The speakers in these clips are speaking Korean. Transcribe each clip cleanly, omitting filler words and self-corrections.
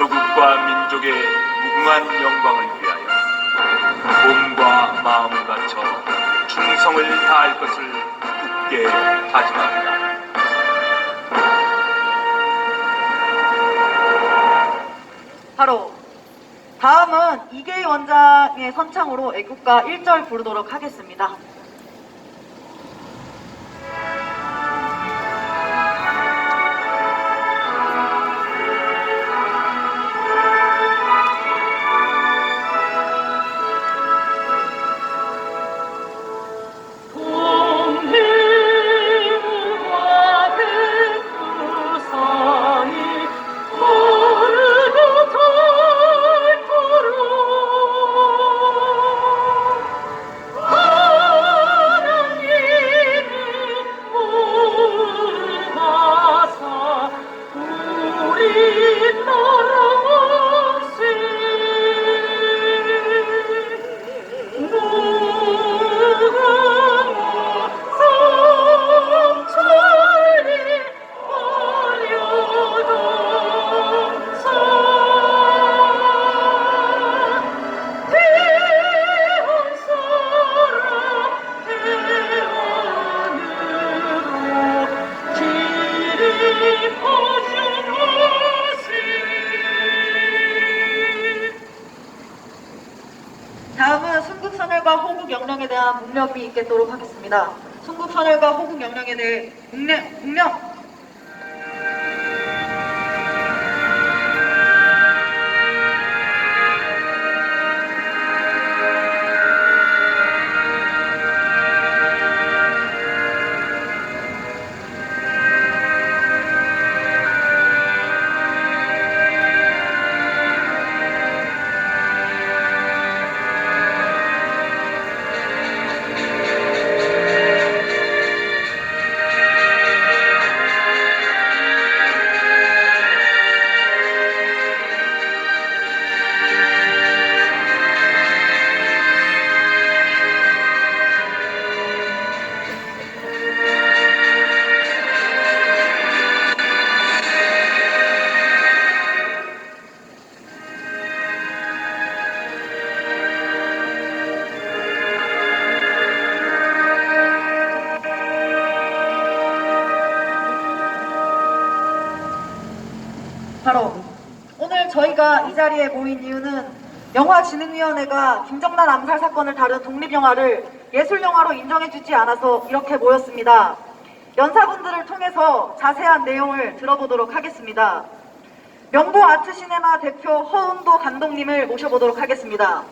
조국과 민족의 무궁한 영광을 위하여 몸과 마음을 바쳐 충성을 다할 것을 굳게 다짐합니다. 바로 다음은 이계희 원장의 선창으로 애국가 1절 부르도록 하겠습니다. 다음은 순국선열과 호국영령에 대한 묵념이 있겠도록 하겠습니다. 순국선열과 호국영령에 대해 묵념! 바로 오늘 저희가 이 자리에 모인 이유는 영화진흥위원회가 김정난 암살 사건을 다룬 독립영화를 예술영화로 인정해주지 않아서 이렇게 모였습니다. 연사분들을 통해서 자세한 내용을 들어보도록 하겠습니다. 명보 아트시네마 대표 허은도 감독님을 모셔보도록 하겠습니다.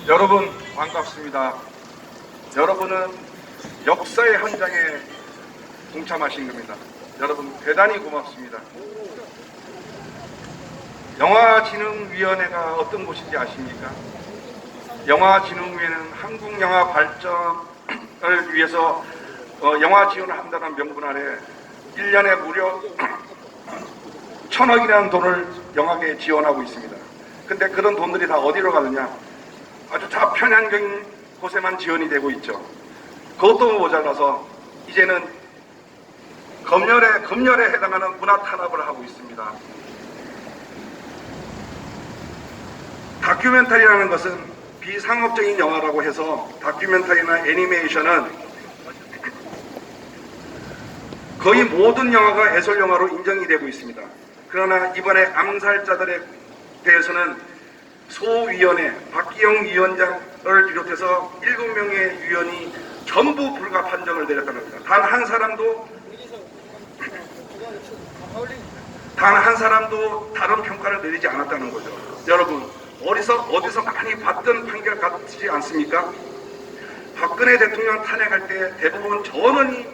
여러분 반갑습니다. 여러분은 역사의 한 장에 동참하신 겁니다. 여러분 대단히 고맙습니다. 영화진흥위원회가 어떤 곳인지 아십니까? 영화진흥위원회는 한국영화 발전을 위해서 영화 지원을 한다는 명분 아래 1년에 무려 1,000억이라는 돈을 영화계에 지원하고 있습니다. 근데 그런 돈들이 다 어디로 가느냐? 아주 좌편향적인 곳에만 지원이 되고 있죠. 그것도 모자라서 이제는 검열에 해당하는 문화 탄압을 하고 있습니다. 다큐멘터리라는 것은 비상업적인 영화라고 해서 다큐멘터리나 애니메이션은 거의 모든 영화가 예술영화로 인정이 되고 있습니다. 그러나 이번에 암살자들에 대해서는 소위원회 박기영 위원장을 비롯해서 7명의 위원이 전부 불가 판정을 내렸다는 겁니다. 단 한 사람도 다른 평가를 내리지 않았다는 거죠. 여러분 어디서 많이 봤던 판결 같지 않습니까? 박근혜 대통령 탄핵할 때 대부분 전원이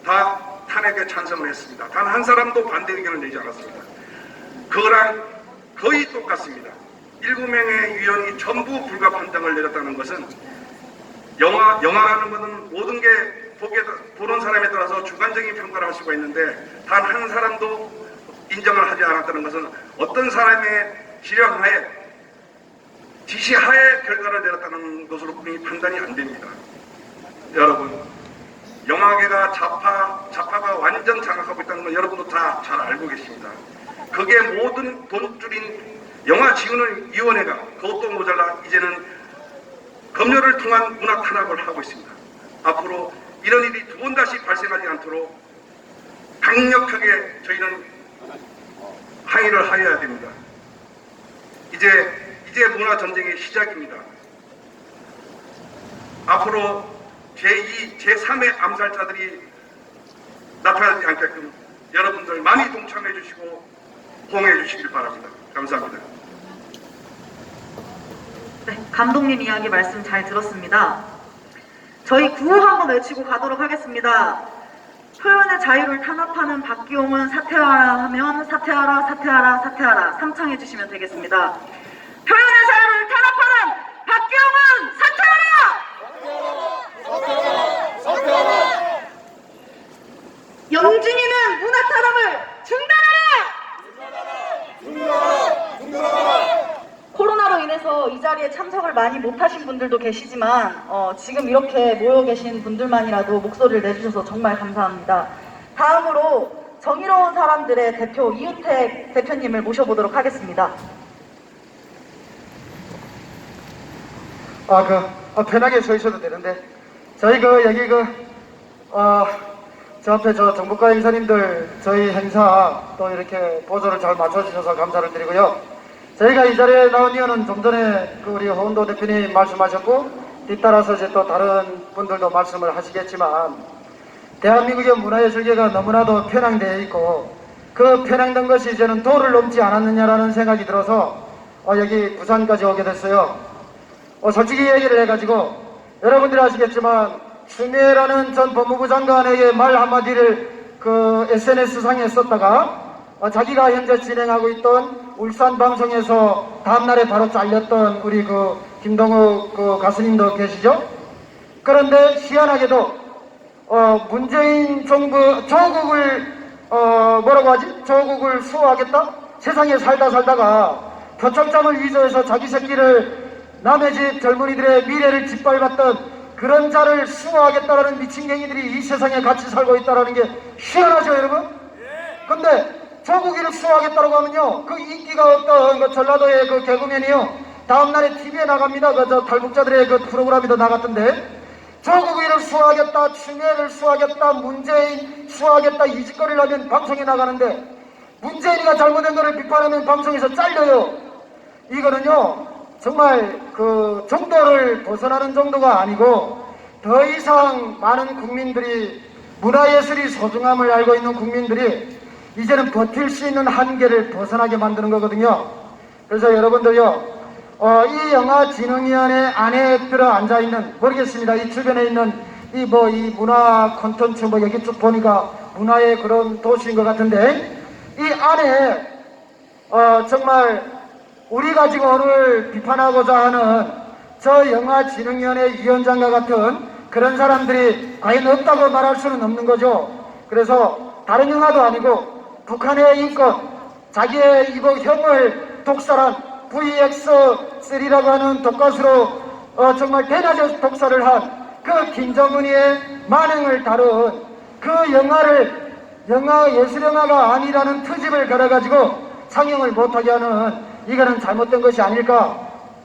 다 탄핵에 찬성을 했습니다. 단 한 사람도 반대 의견을 내지 않았습니다. 그거랑 거의 똑같습니다. 7명의 위원이 전부 불가 판정을 내렸다는 것은 영화라는 것은 모든 게 보는 사람에 따라서 주관적인 평가를 할 수가 있는데 단 한 사람도 인정을 하지 않았다는 것은 어떤 사람의 지령하에 지시하에 결과를 내렸다는 것으로 분명히 판단이 안 됩니다. 여러분, 영화계가 좌파가 완전 장악하고 있다는 건 여러분도 다 잘 알고 계십니다. 그게 모든 돈줄인 영화지원위원회가 그것도 모자라 이제는 검열을 통한 문화 탄압을 하고 있습니다. 앞으로 이런 일이 두 번 다시 발생하지 않도록 강력하게 저희는 항의를 하여야 됩니다. 이제 문화 전쟁의 시작입니다. 앞으로 제2, 제3의 암살자들이 나타나지 않게끔 여러분들 많이 동참해 주시고 호응해 주시길 바랍니다. 감사합니다. 네, 감독님 이야기 말씀 잘 들었습니다. 저희 구호 한번 외치고 가도록 하겠습니다. 표현의 자유를 탄압하는 박기용은 사퇴하라 하면 사퇴하라, 사퇴하라, 사퇴하라 3창해 주시면 되겠습니다. 표현의 자유를 탄압하는 박기용은 사퇴하라! 사퇴하라! 영진이는 문화 탄압을 중단하라! 코로나로 인해서 이 자리에 참석을 많이 못하신 분들도 계시지만 지금 이렇게 모여 계신 분들만이라도 목소리를 내주셔서 정말 감사합니다. 다음으로 정의로운 사람들의 대표 이우택 대표님을 모셔보도록 하겠습니다. 편하게 서 있어도 되는데 저희 여기 저 앞에 정부과 행사님들 저희 행사 또 이렇게 보조를 잘 맞춰주셔서 감사를 드리고요. 저희가 이 자리에 나온 이유는 좀 전에 우리 허은도 대표님 말씀하셨고 뒤따라서 이제 또 다른 분들도 말씀을 하시겠지만 대한민국의 문화예술계가 너무나도 편향되어 있고 그 편향된 것이 이제는 도를 넘지 않았느냐라는 생각이 들어서 여기 부산까지 오게 됐어요. 솔직히 얘기를 해가지고 여러분들이 아시겠지만 추미애라는 전 법무부 장관에게 말 한마디를 SNS상에 썼다가 자기가 현재 진행하고 있던 울산 방송에서 다음날에 바로 잘렸던 우리 김동욱 가수님도 계시죠? 그런데 희한하게도 문재인 정부 조국을 조국을 수호하겠다? 세상에 살다가 표창장을 위조해서 자기 새끼를 남의 집 젊은이들의 미래를 짓밟았던 그런 자를 수호하겠다라는 미친갱이들이 이 세상에 같이 살고 있다는 게 희한하죠, 여러분? 근데 조국이를 수호하겠다고 하면요, 그 인기가 없던 전라도의 개그맨이요, 다음날에 TV에 나갑니다. 탈북자들의 프로그램에도 나갔던데, 조국이를 수호하겠다, 추미애를 수호하겠다, 문재인 수호하겠다 이 짓거리를 하면 방송에 나가는데, 문재인이가 잘못된 거를 비판하면 방송에서 잘려요. 이거는요, 정말 정도를 벗어나는 정도가 아니고 더 이상 많은 국민들이 문화예술이 소중함을 알고 있는 국민들이 이제는 버틸 수 있는 한계를 벗어나게 만드는 거거든요. 그래서 여러분들요, 이 영화진흥위원회 안에 들어 앉아있는, 모르겠습니다. 이 주변에 있는 이 문화 콘텐츠 여기 쭉 보니까 문화의 그런 도시인 것 같은데, 이 안에 정말 우리가 지금 오늘 비판하고자 하는 저 영화진흥위원회 위원장과 같은 그런 사람들이 과연 없다고 말할 수는 없는 거죠. 그래서 다른 영화도 아니고 북한의 인권, 자기의 이거 형을 독살한 VX3라고 하는 독가수로 정말 대낮에 독살을 한 그 김정은이의 만행을 다룬 그 영화를 예술영화가 아니라는 트집을 걸어가지고 상영을 못하게 하는 이거는 잘못된 것이 아닐까.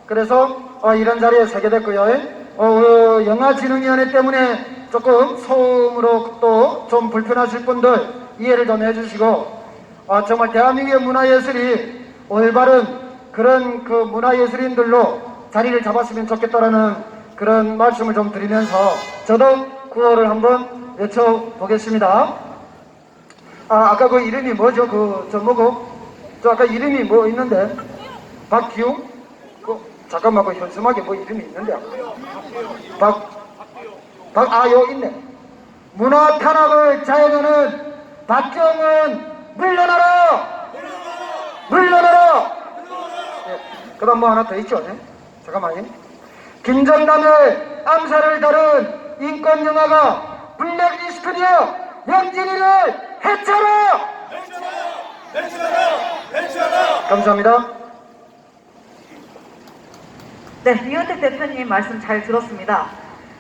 그래서 이런 자리에 서게 됐고요. 영화진흥위원회 때문에 조금 소음으로 또 좀 불편하실 분들 이해를 좀 해주시고, 정말 대한민국의 문화예술이 올바른 그런 문화예술인들로 자리를 잡았으면 좋겠다라는 그런 말씀을 좀 드리면서 저도 구호를 한번 외쳐보겠습니다. 아까 이름이 뭐죠? 저 아까 이름이 뭐 있는데? 박기웅? 잠깐만, 현수막에 이름이 있는데? 여기 있네. 문화 탄압을 자행하는 박기웅은 물러나라! 물러나라! 네, 그 다음 하나 더 있죠? 네? 잠깐만요. 김정남의 암살을 다룬 인권영화가 블랙리스트되어 영진이를 해쳐라! 감사합니다. 네, 이은택 대표님 말씀 잘 들었습니다.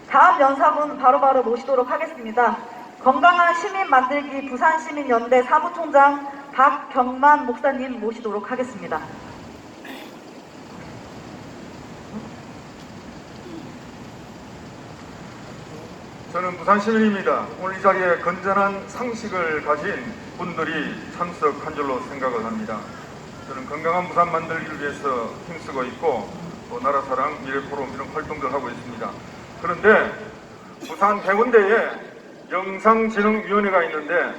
다음 연사분 바로바로 모시도록 하겠습니다. 건강한 시민 만들기 부산시민연대 사무총장 박경만 목사님 모시도록 하겠습니다. 저는 부산 시민입니다. 오늘 이 자리에 건전한 상식을 가진 분들이 참석한 줄로 생각을 합니다. 저는 건강한 부산 만들기를 위해서 힘쓰고 있고 또 나라사랑 미래포럼 이런 활동들 하고 있습니다. 그런데 부산 해운대에 영상진흥위원회가 있는데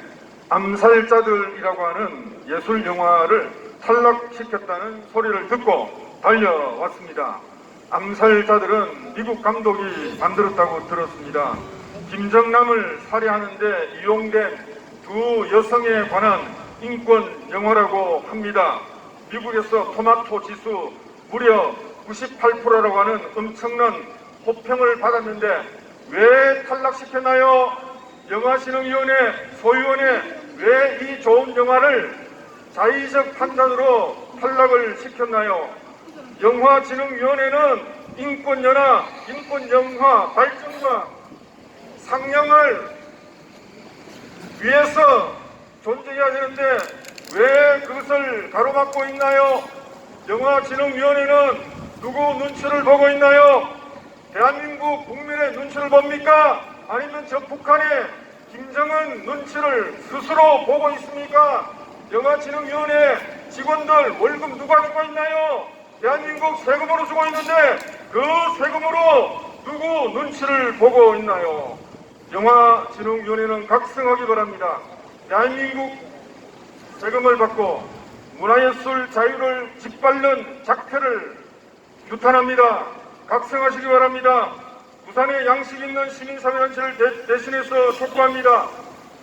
암살자들이라고 하는 예술 영화를 탈락시켰다는 소리를 듣고 달려왔습니다. 암살자들은 미국 감독이 만들었다고 들었습니다. 김정남을 살해하는데 이용된 두 여성에 관한 인권 영화라고 합니다. 미국에서 토마토 지수 무려 98%라고 하는 엄청난 호평을 받았는데 왜 탈락시켰나요? 영화진흥위원회 소위원회 왜 이 좋은 영화를 자의적 판단으로 탈락을 시켰나요? 영화진흥위원회는 인권연화, 인권영화 발전과 상영을 위해서 존재해야 되는데 왜 그것을 가로막고 있나요? 영화진흥위원회는 누구 눈치를 보고 있나요? 대한민국 국민의 눈치를 봅니까? 아니면 저 북한의 김정은 눈치를 스스로 보고 있습니까? 영화진흥위원회 직원들 월급 누가 주고 있나요? 대한민국 세금으로 주고 있는데 그 세금으로 누구 눈치를 보고 있나요? 영화진흥위원회는 각성하기 바랍니다. 대한민국 세금을 받고 문화예술 자유를 짓밟는 작태를 규탄합니다. 각성하시기 바랍니다. 부산의 양식 있는 시민사회단체를 대신해서 촉구합니다.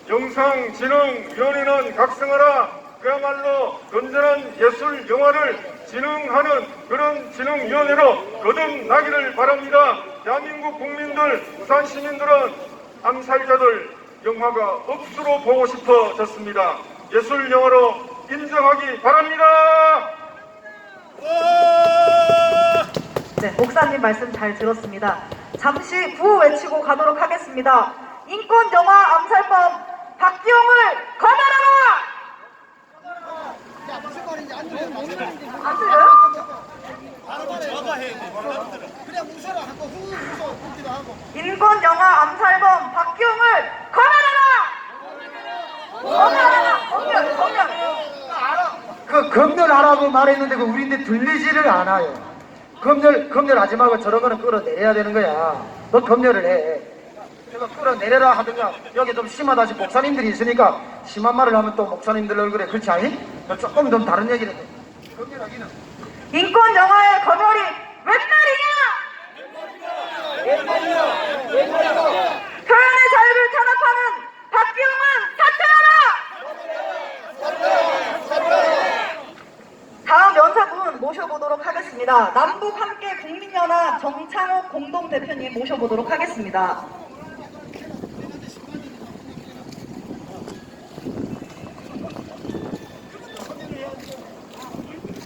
영상진흥위원회는 각성하라. 그야말로 건전한 예술 영화를 진흥하는 그런 진흥위원회로 거듭나기를 바랍니다. 대한민국 국민들, 부산 시민들은 암살자들 영화가 억수로 보고 싶어졌습니다. 예술 영화로 인정하기 바랍니다. 네, 목사님 말씀 잘 들었습니다. 잠시 구호 외치고 가도록 하겠습니다. 인권영화 암살범 박기용을 검하라! 안 들려요? 인권영화 암살범 박기용을 검하라! 검열! 그 검열하라고 말했는데 그 우리한테 들리지를 않아요. 검열하지 말고 저런 거는 끌어내려야 되는 거야. 너 검열을 해. 제가 끌어내려라 하든가 여기 좀 심하다 시 목사님들이 있으니까 심한 말을 하면 또 목사님들 얼굴에 그렇지 않니? 조금 좀 다른 얘기를 해. 검열하기는 인권영화의 검열이 웬 말이냐? 표현의 자유를 탄압하는 박기용은 사퇴하라! 다음 연사분 모셔보도록 하겠습니다. 남북 함께 국민연합 정창욱 공동대표님 모셔보도록 하겠습니다.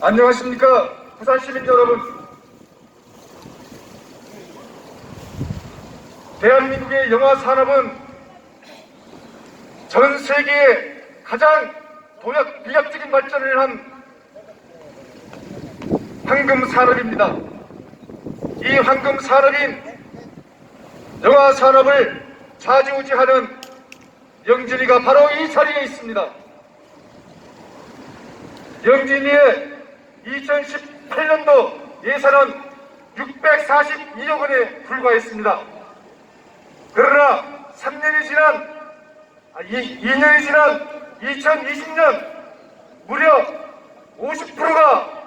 안녕하십니까 부산 시민 여러분. 대한민국의 영화 산업은 전 세계에 가장 비약적인 발전을 한 황금 산업입니다. 이 황금 산업인 영화 산업을 좌지우지하는 영진이가 바로 이 자리에 있습니다. 영진이의 2018년도 예산은 642억 원에 불과했습니다. 그러나 2년이 지난 2020년 무려 50%가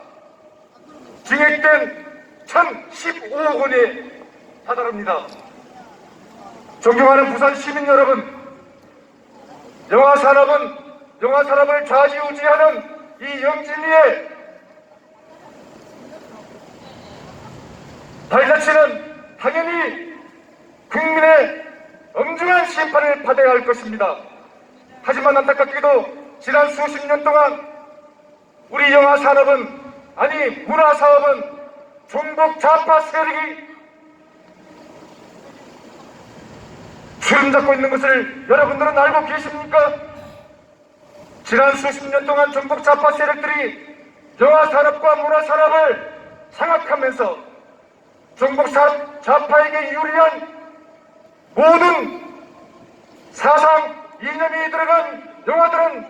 증액된 1,015억 원에 다다릅니다. 존경하는 부산 시민 여러분, 영화 산업을 좌지우지하는 이 영진이의 발자취는 당연히 국민의 엄중한 심판을 받아야 할 것입니다. 하지만 안타깝게도 지난 수십 년 동안 우리 영화 산업은, 아니 문화 사업은 중국 좌파 세력이 주름 잡고 있는 것을 여러분들은 알고 계십니까? 지난 수십 년 동안 중국 좌파 세력들이 영화 산업과 문화 산업을 장악하면서 중국 좌파에게 유리한 모든 사상 이념이 들어간 영화들은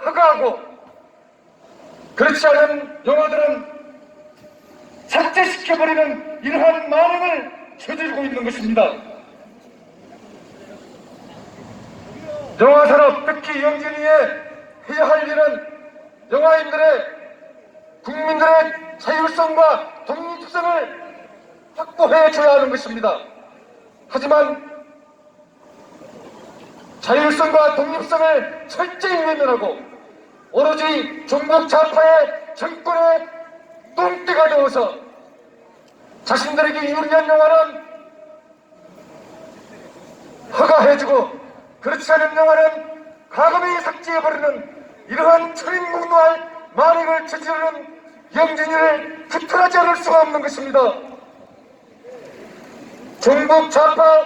허가하고 그렇지 않은 영화들은 삭제시켜버리는 이러한 만행을 저지르고 있는 것입니다. 영화산업, 특히 영진이의 해야 할 일은 영화인들의 국민들의 자율성과 독립성을 확보해줘야 하는 것입니다. 하지만 자율성과 독립성을 철저히 외면하고 오로지 중국 좌파의 정권의 똥띠가 되어서 자신들에게 유리한 영화는 허가해주고 그렇지 않은 영화는 과감히 삭제해버리는 이러한 천인국노할 만행을 저지르는 영진이를 규탄하지 않을 수가 없는 것입니다. 중국 좌파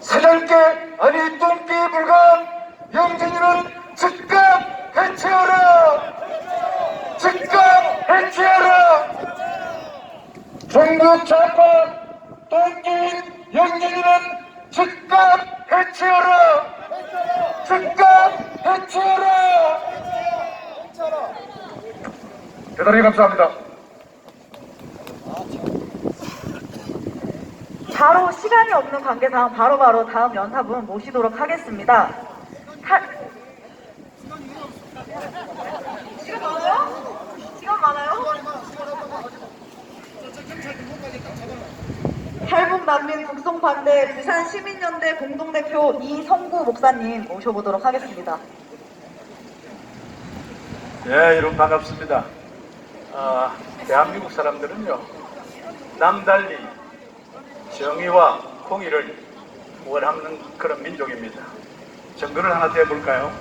사냥개 아니 똥개에 불과한 영진이는 즉각 해체하라! 즉각 해체하라! 중국 좌파 똥개인 영진이는 즉각 해체하라! 즉각 해체하라! 대단히 감사합니다. 바로 시간이 없는 관계상 바로바로 다음 연사분 모시도록 하겠습니다. 시간 많아요? 시간 많아요? 탈북난민 북송반대 부산시민연대 공동대표 이성구 목사님 모셔보도록 하겠습니다. 네, 여러분 반갑습니다. 대한민국 사람들은요, 남달리 정의와 공의를 원하는 그런 민족입니다. 정글을 하나 대볼까요?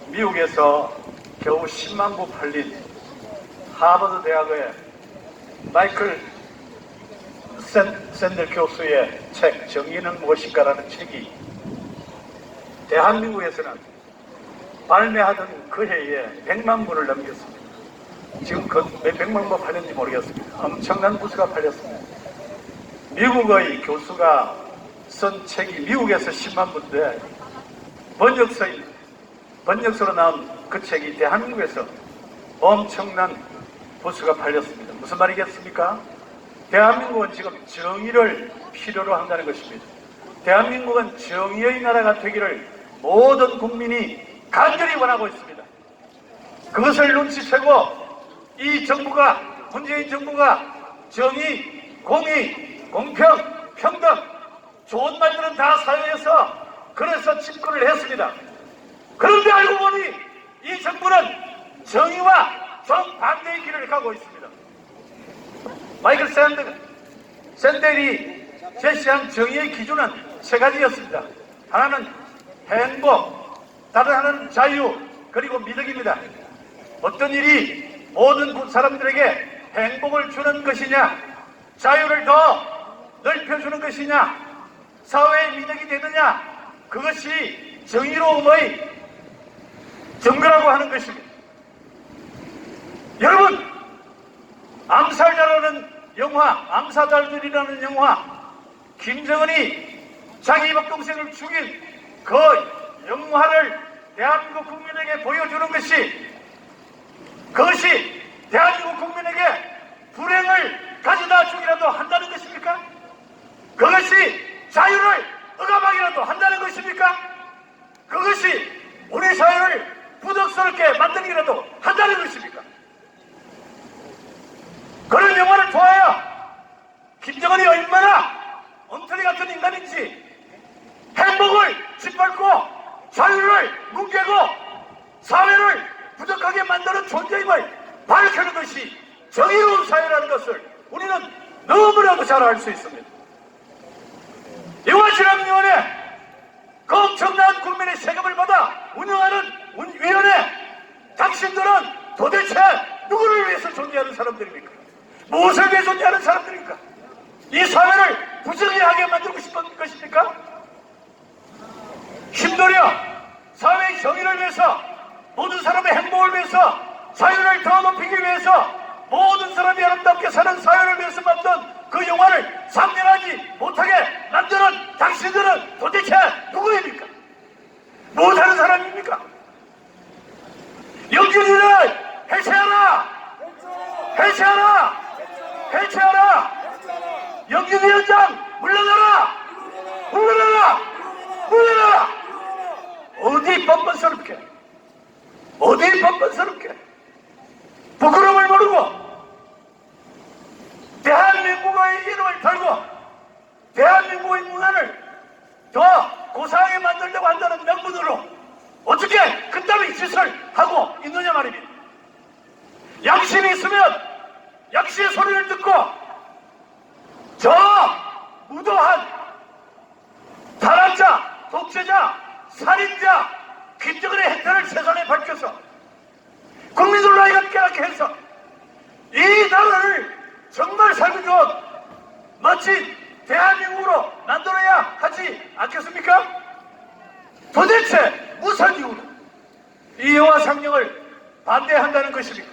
미국에서 겨우 10만 부 팔린 하버드 대학의 마이클 샌델 교수의 책 정의는 무엇인가라는 책이 대한민국에서는 발매하던 그 해에 100만 부를 넘겼습니다. 지금 그 몇 백만 부 팔렸는지 모르겠습니다. 엄청난 부수가 팔렸습니다. 미국의 교수가 쓴 책이 미국에서 10만 부인데 번역서로 나온 그 책이 대한민국에서 엄청난 부수가 팔렸습니다. 무슨 말이겠습니까? 대한민국은 지금 정의를 필요로 한다는 것입니다. 대한민국은 정의의 나라가 되기를 모든 국민이 간절히 원하고 있습니다. 그것을 눈치채고 이 정부가, 문재인 정부가 정의, 공의, 공평, 평등 좋은 말들은 다 사용해서 그래서 집권을 했습니다. 그런데 알고 보니 이 정부는 정의와 정반대의 길을 가고 있습니다. 마이클 샌델이 제시한 정의의 기준은 세 가지였습니다. 하나는 행복, 다른 하나는 자유, 그리고 미덕입니다. 어떤 일이 모든 사람들에게 행복을 주는 것이냐, 자유를 더 넓혀주는 것이냐, 사회의 미덕이 되느냐, 그것이 정의로움의 정거라고 하는 것입니다. 여러분, 암살자라는 영화, 암사달들이라는 영화, 김정은이 자기 이박동생을 죽인 그 영화를 대한민국 국민에게 보여주는 것이, 그것이 대한민국 국민에게 불행을 가져다 주기라도 한다는 것입니까? 그것이 자유를 억압하기라도 한다는 것입니까? 그것이 우리 사회를 부덕스럽게 만들기라도 한다는 것입니까? 그런 영화를 좋아해요. 김정은이 얼마나 엉터리 같은 인간인지 행복을 짓밟고 자유를 뭉개고 사회를 부족하게 만드는 존재임을 밝혀는 것이 정의로운 사회라는 것을 우리는 너무나도 잘 알 수 있습니다. 영화실험위원회, 그 엄청난 국민의 세금을 받아 운영하는 위원회, 당신들은 도대체 누구를 위해서 존재하는 사람들입니까? 무엇을 위해 존재하는 사람들입니까? 이 사회를 부정하게 만들고 싶은 것입니까? 힘들여 사회의 정의를 위해서, 모든 사람의 행복을 위해서, 자유를 더 높이기 위해서, 모든 사람이 아름답게 사는 사회를 위해서 만든 그 영화를 상영하지 못하게 만드는 당신들은 도대체 누구입니까? 무엇하는 사람입니까? 영준이를 해체하라! 해체하라! 해체하라! 영준 위원장 물러나라! 물러나라! 물러나라! 어디 뻔뻔스럽게, 어디 뻔뻔스럽게 부끄러움을 모르고 대한민국의 이름을 달고 대한민국의 문화를 더 고상하게 만들려고 한다는 명분으로 어떻게 그따위 짓을 하고 있느냐 말입니다. 양심이 있으면 양심의 소리를 듣고 저 무도한 탄압자, 독재자, 살인자 김정은의 행태를 세상에 밝혀서 국민들로 하여금 깨닫게 해서 이 나라를 정말 살기 좋은 멋진 대한민국으로 만들어야 하지 않겠습니까? 도대체 무슨 이유로 이 영화 상영을 반대한다는 것입니까?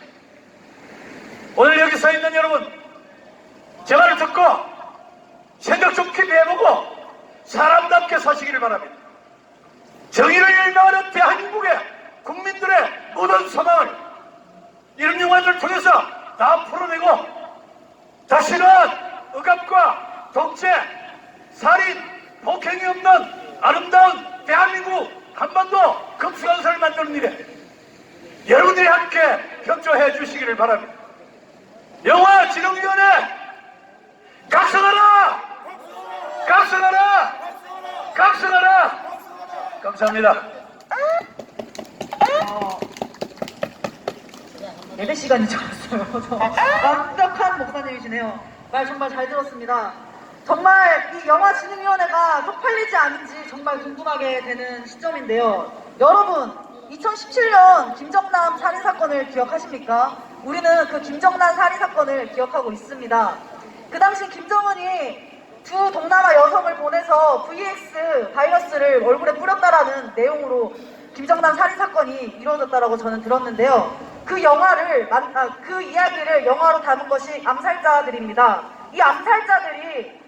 오늘 여기 서 있는 여러분, 제 말을 듣고 생각 좀 깊이 해보고 사람답게 사시기를 바랍니다. 정의를 열망하는 대한민국의 국민들의 모든 소망을 이런 영화들을 통해서 다 풀어내고 다시는 억압과 독재, 살인, 폭행이 없는 아름다운 대한민국 한반도 급수건설을 만드는 일에 여러분들이 함께 협조해 주시기를 바랍니다. 영화진흥위원회 각성하라! 각성하라! 각성하라! 감사합니다. 예배 시간인 줄 알았어요. 완벽한 목사님이시네요. 말 정말 잘 들었습니다. 정말 이 영화진흥위원회가 쪽팔리지 않은지 정말 궁금하게 되는 시점인데요. 여러분, 2017년 김정남 살인사건을 기억하십니까? 우리는 그 김정남 살인사건을 기억하고 있습니다. 그 당시 김정은이 두 동남아 여성을 보내서 VX 바이러스를 얼굴에 뿌렸다라는 내용으로 김정남 살인사건이 이루어졌다라고 저는 들었는데요. 그 이야기를 영화로 담은 것이 암살자들입니다. 이 암살자들이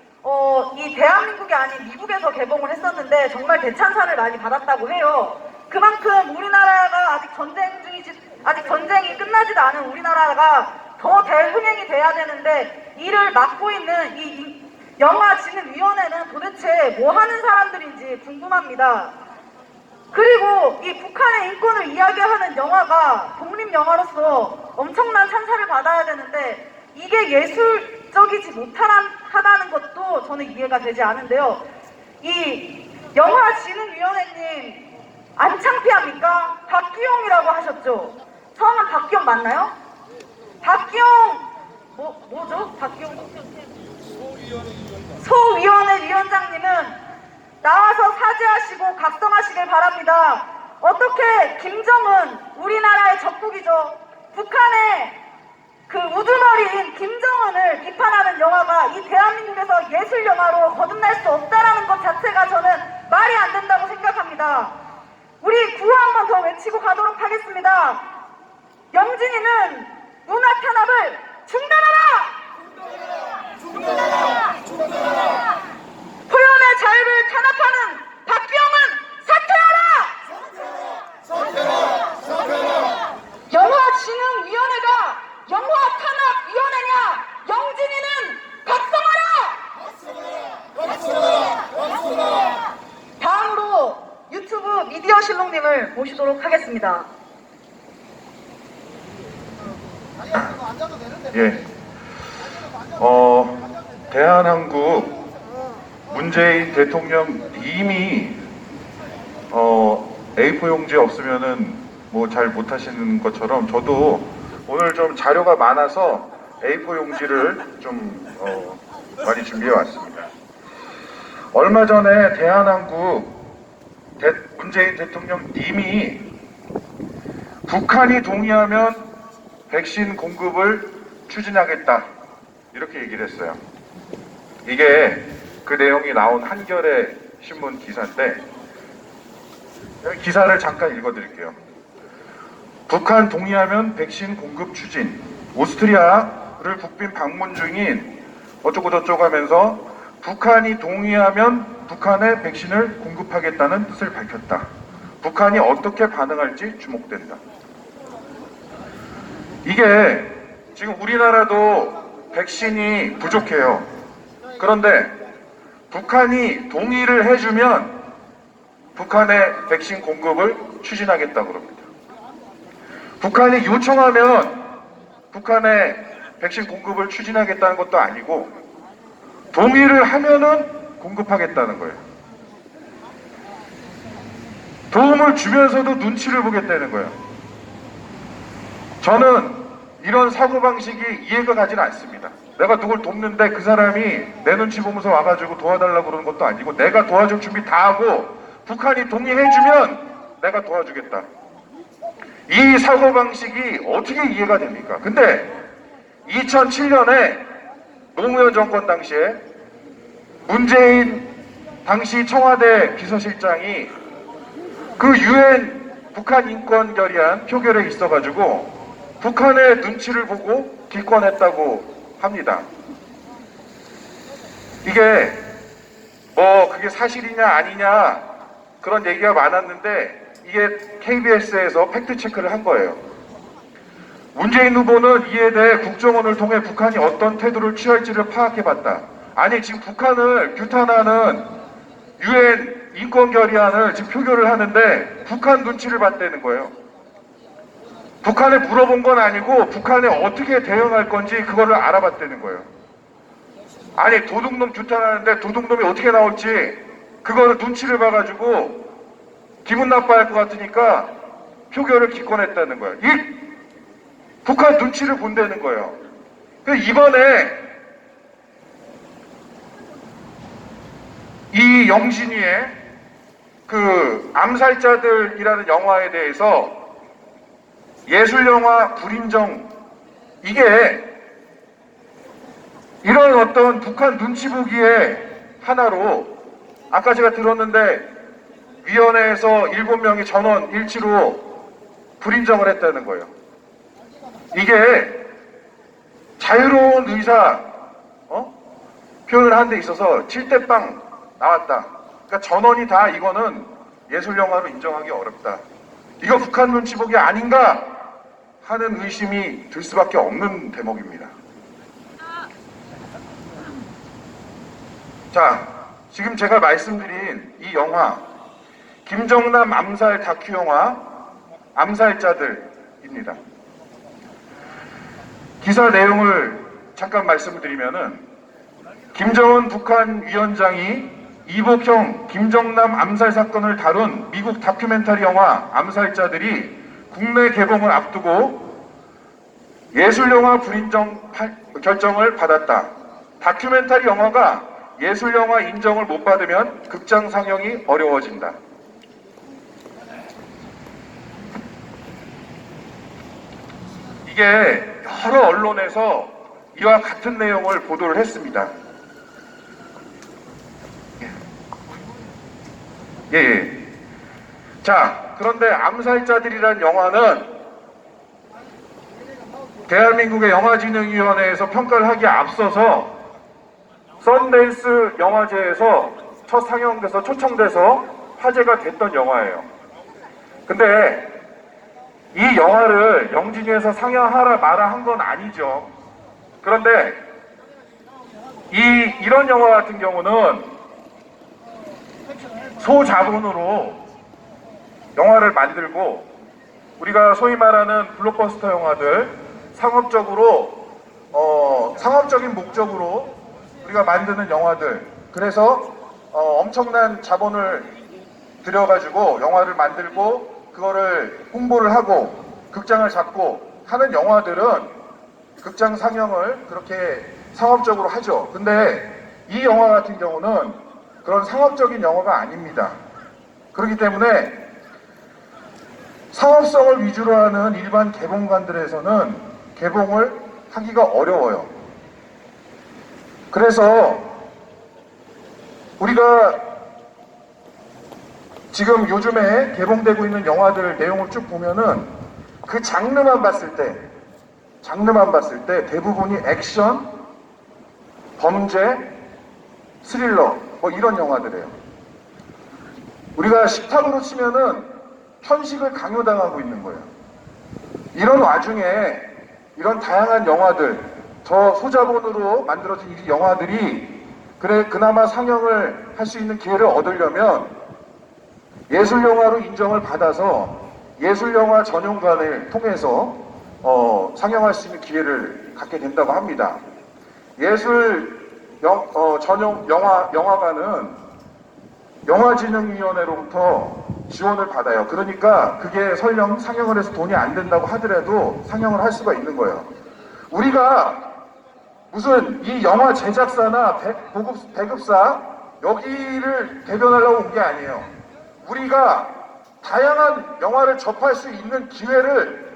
이 대한민국이 아닌 미국에서 개봉을 했었는데 정말 대찬사를 많이 받았다고 해요. 그만큼 우리나라가 아직 전쟁이 끝나지도 않은 우리나라가 더 대흥행이 돼야 되는데 이를 맡고 있는 이 영화진흥위원회는 도대체 뭐 하는 사람들인지 궁금합니다. 그리고 이 북한의 인권을 이야기하는 영화가 독립영화로서 엄청난 찬사를 받아야 되는데 이게 예술적이지 못하다는 것도 저는 이해가 되지 않은데요. 이 영화진흥위원회님 안 창피합니까? 박기용이라고 하셨죠? 성은 박기용 맞나요? 박기용 뭐죠? 박기용 소위원회 위원장님은 나와서 사죄하시고 각성하시길 바랍니다. 어떻게 김정은 우리나라의 적국이죠. 북한의 그 우두머리인 김정은을 비판하는 영화가 이 대한민국에서 예술 영화로 거듭날 수 없다라는 것 자체가 저는 말이 안 된다고 생각합니다. 우리 구호 한 번 더 외치고 가도록 하겠습니다. 영진이는 문화 탄압을 중단하라! 표현의 자유를 탄압하는 박기영은 사퇴하라! 영화진흥위원회가 영화 탄압위원회냐? 영진이는 각성하라! 다음으로 유튜브 미디어 실록님을 모시도록 하겠습니다. 예. 대한항국 문재인 대통령 이미 A4 용지 없으면은 뭐 잘 못하시는 것처럼 저도 오늘 좀 자료가 많아서 A4 용지를 좀 많이 준비해 왔습니다. 얼마 전에 대한항국 문재인 대통령님이 북한이 동의하면 백신 공급을 추진하겠다 이렇게 얘기를 했어요. 이게 그 내용이 나온 한겨레 신문 기사인데 기사를 잠깐 읽어드릴게요. 북한 동의하면 백신 공급 추진, 오스트리아를 국빈 방문 중인 어쩌고저쩌고 하면서 북한이 동의하면 북한에 백신을 공급하겠다는 뜻을 밝혔다. 북한이 어떻게 반응할지 주목된다. 이게 지금 우리나라도 백신이 부족해요. 그런데 북한이 동의를 해주면 북한의 백신 공급을 추진하겠다고 그럽니다. 북한이 요청하면 북한의 백신 공급을 추진하겠다는 것도 아니고 동의를 하면은 공급하겠다는 거예요. 도움을 주면서도 눈치를 보겠다는 거예요. 저는 이런 사고방식이 이해가 가지는 않습니다. 내가 누굴 돕는데 그 사람이 내 눈치 보면서 와가지고 도와달라고 그러는 것도 아니고 내가 도와줄 준비 다 하고 북한이 동의해주면 내가 도와주겠다. 이 사고방식이 어떻게 이해가 됩니까? 근데 2007년에 노무현 정권 당시에 문재인 당시 청와대 비서실장이 그 유엔 북한 인권 결의안 표결에 있어가지고 북한의 눈치를 보고 기권했다고 합니다. 이게 뭐 그게 사실이냐 아니냐 그런 얘기가 많았는데 이게 KBS에서 팩트체크를 한 거예요. 문재인 후보는 이에 대해 국정원을 통해 북한이 어떤 태도를 취할지를 파악해봤다. 아니 지금 북한을 규탄하는 유엔 인권 결의안을 지금 표결을 하는데 북한 눈치를 봤다는 거예요. 북한에 물어본 건 아니고 북한에 어떻게 대응할 건지 그거를 알아봤다는 거예요. 아니 도둑놈 규탄하는데 도둑놈이 어떻게 나올지 그거를 눈치를 봐가지고 기분 나빠할 것 같으니까 표결을 기권했다는 거예요. 이 북한 눈치를 본다는 거예요. 이번에 이 영진이의 그 암살자들이라는 영화에 대해서 예술영화 불인정 이게 이런 어떤 북한 눈치 보기의 하나로 아까 제가 들었는데 위원회에서 7명이 전원 일치로 불인정을 했다는 거예요. 이게 자유로운 의사 표현을 하는 데 있어서 7대빵 나왔다. 그러니까 전원이 다 이거는 예술영화로 인정하기 어렵다. 이거 북한 눈치 보기 아닌가 하는 의심이 들 수밖에 없는 대목입니다. 자, 지금 제가 말씀드린 이 영화 김정남 암살 다큐 영화 암살자들입니다. 기사 내용을 잠깐 말씀드리면은 김정은 북한 위원장이 이복형 김정남 암살 사건을 다룬 미국 다큐멘터리 영화 암살자들이 국내 개봉을 앞두고 예술영화 불인정 결정을 받았다. 다큐멘터리 영화가 예술영화 인정을 못 받으면 극장 상영이 어려워진다. 이게 여러 언론에서 이와 같은 내용을 보도를 했습니다. 예. 자, 그런데 암살자들이란 영화는 대한민국의 영화진흥위원회에서 평가를 하기에 앞서서 썬댄스 영화제에서 첫 상영돼서 초청돼서 화제가 됐던 영화예요. 근데 이 영화를 영진이에서 상영하라 마라 한 건 아니죠. 그런데 이런 영화 같은 경우는 소자본으로 영화를 만들고 우리가 소위 말하는 블록버스터 영화들 상업적인 목적으로 우리가 만드는 영화들 그래서 엄청난 자본을 들여가지고 영화를 만들고 그거를 홍보를 하고 극장을 잡고 하는 영화들은 극장 상영을 그렇게 상업적으로 하죠. 근데 이 영화 같은 경우는 그런 상업적인 영화가 아닙니다. 그렇기 때문에 상업성을 위주로 하는 일반 개봉관들에서는 개봉을 하기가 어려워요. 그래서 우리가 지금 요즘에 개봉되고 있는 영화들 내용을 쭉 보면은 그 장르만 봤을 때 대부분이 액션, 범죄, 스릴러 뭐 이런 영화들이에요. 우리가 식탁으로 치면은 편식을 강요당하고 있는 거예요. 이런 와중에 이런 다양한 영화들, 저 소자본으로 만들어진 이 영화들이 그나마 상영을 할 수 있는 기회를 얻으려면 예술영화로 인정을 받아서 예술영화 전용관을 통해서 상영할 수 있는 기회를 갖게 된다고 합니다. 전용 영화관은 영화진흥위원회로부터 지원을 받아요. 그러니까 그게 설령 상영을 해서 돈이 안 된다고 하더라도 상영을 할 수가 있는 거예요. 우리가 무슨 이 영화 제작사나 배급사 여기를 대변하려고 온 게 아니에요. 우리가 다양한 영화를 접할 수 있는 기회를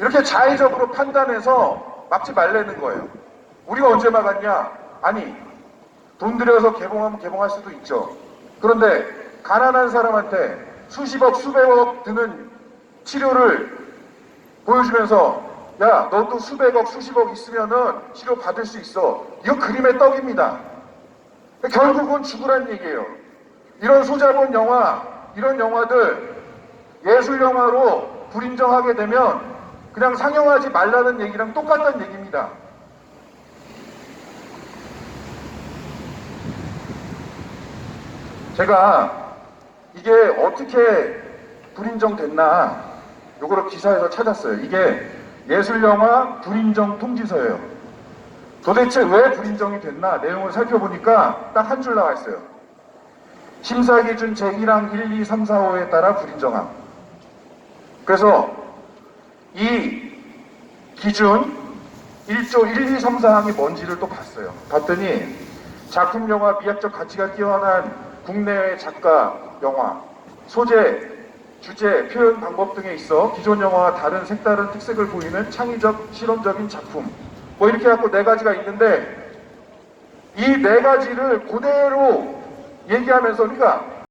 이렇게 자의적으로 판단해서 막지 말라는 거예요. 우리가 언제 막았냐? 아니, 돈 들여서 개봉하면 개봉할 수도 있죠. 그런데 가난한 사람한테 수십억, 수백억 드는 치료를 보여주면서 야, 너도 수백억, 수십억 있으면은 치료 받을 수 있어. 이거 그림의 떡입니다. 결국은 죽으란 얘기예요. 이런 소자본 영화, 이런 영화들 예술영화로 불인정하게 되면 그냥 상영하지 말라는 얘기랑 똑같다는 얘기입니다. 제가 이게 어떻게 불인정됐나 요거를 기사에서 찾았어요. 이게 예술영화 불인정 통지서예요. 도대체 왜 불인정이 됐나 내용을 살펴보니까 딱 한 줄 나와 있어요. 심사기준 제1항 1, 2, 3, 4, 5에 따라 불인정함. 그래서 이 기준 1조 1, 2, 3, 4항이 뭔지를 또 봤어요. 봤더니 작품 영화 미학적 가치가 뛰어난 국내외 작가 영화, 소재, 주제, 표현 방법 등에 있어 기존 영화와 다른 색다른 특색을 보이는 창의적, 실험적인 작품 뭐 이렇게 해갖고 4가지가 있는데 이 4가지를 그대로 얘기하면서 그러니까